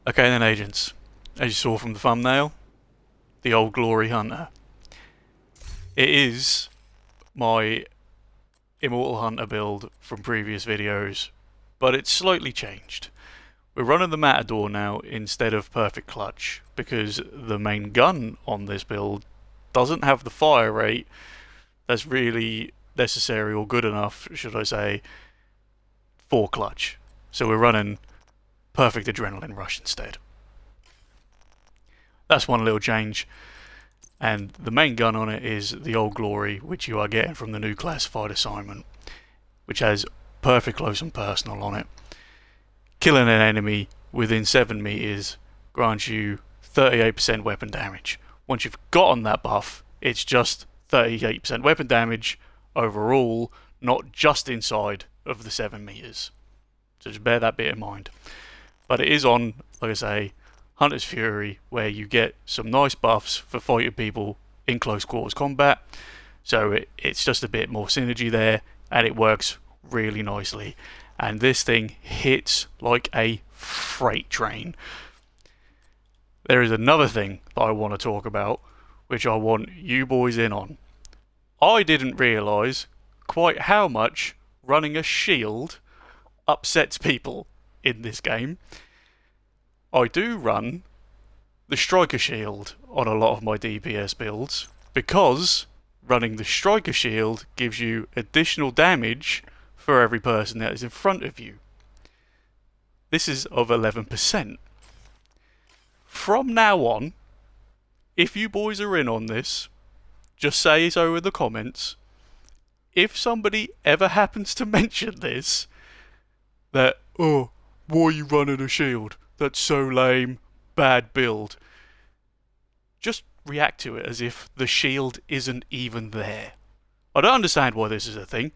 Okay then, agents. As you saw from the thumbnail, the Old Glory Hunter. It is my Immortal Hunter build from previous videos, but it's slightly changed. We're running the Matador now instead of Perfect Clutch, because the main gun on this build doesn't have the fire rate that's really necessary or good enough, should I say, for Clutch. So we're running Perfect Adrenaline Rush instead. That's one little change. And the main gun on it is the Old Glory, which you are getting from the new classified assignment, which has perfect close and personal on it. Killing an enemy within 7 meters grants you 38% weapon damage. Once you've gotten that buff, it's just 38% weapon damage overall, not just inside of the 7 meters. So just bear that bit in mind. But it is on, like I say, Hunter's Fury, where you get some nice buffs for fighting people in close quarters combat. So it's just a bit more synergy there, and it works really nicely. And this thing hits like a freight train. There is another thing that I want to talk about, which I want you boys in on. I didn't realise quite how much running a shield upsets people in this game. I do run the Striker Shield on a lot of my DPS builds, because running the Striker Shield gives you additional damage for every person that is in front of you. This is of 11%. From now on, if you boys are in on this, just say so in the comments. If somebody ever happens to mention this, that, oh, why are you running a shield? That's so lame, bad build. Just react to it as if the shield isn't even there. I don't understand why this is a thing.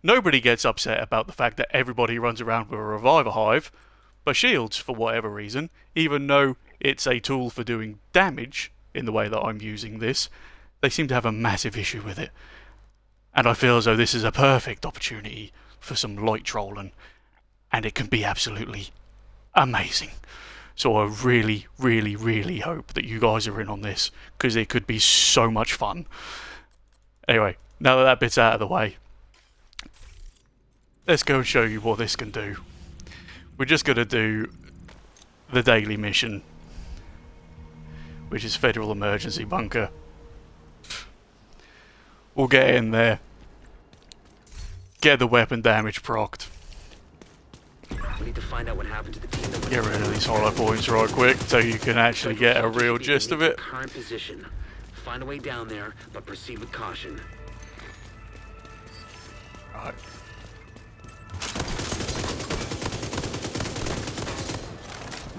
Nobody gets upset about the fact that everybody runs around with a reviver hive, but shields, for whatever reason, even though it's a tool for doing damage in the way that I'm using this, they seem to have a massive issue with it. And I feel as though this is a perfect opportunity for some light trolling, and it can be absolutely amazing. So I really, really, really hope that you guys are in on this, because it could be so much fun. Anyway, now that bit's out of the way, let's go and show you what this can do. We're just going to do the daily mission, which is Federal Emergency Bunker. We'll get in there, get the weapon damage procced. We need to find out what happened to the team that Get rid of these hollow points right quick so you can actually get a real gist of it. Current position. Find a way down there, but proceed with caution. Right.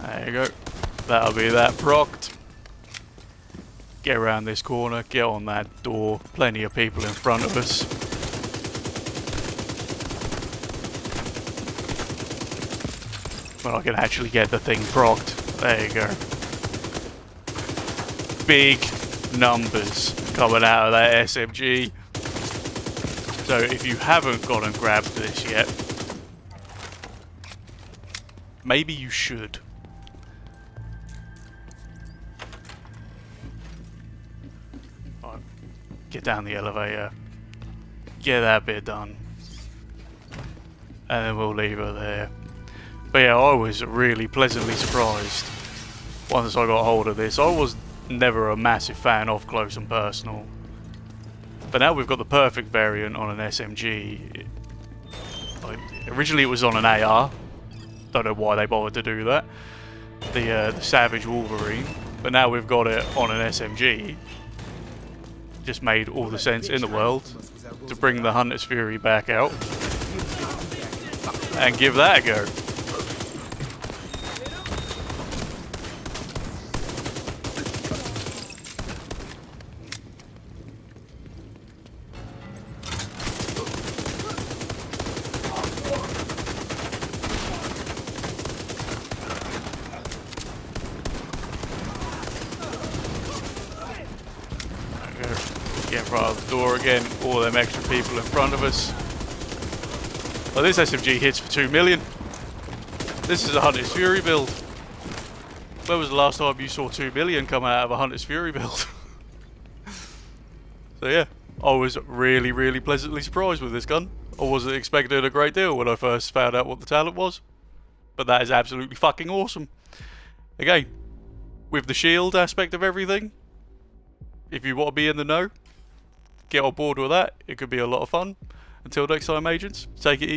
There you go. That'll be that procced. Get around this corner, get on that door. Plenty of people in front of us. But I can actually get the thing procced. There you go. Big numbers coming out of that SMG. So if you haven't gone and grabbed this yet, maybe you should. Right. Get down the elevator. Get that bit done. And then we'll leave her there. But yeah, I was really pleasantly surprised once I got hold of this. I was never a massive fan of close and personal. But now we've got the perfect variant on an SMG. Originally it was on an AR. Don't know why they bothered to do that. The Savage Wolverine. But now we've got it on an SMG. Just made all the sense in the world to bring the Hunter's Fury back out and give that a go. Get in front of the door again, all them extra people in front of us. Well, this SMG hits for 2 million. This is a Hunter's Fury build. When was the last time you saw 2 million come out of a Hunter's Fury build? So yeah, I was really, really pleasantly surprised with this gun. I wasn't expecting a great deal when I first found out what the talent was. But that is absolutely fucking awesome. Again, with the shield aspect of everything, if you want to be in the know, get on board with that. It could be a lot of fun. Until next time, agents, take it easy.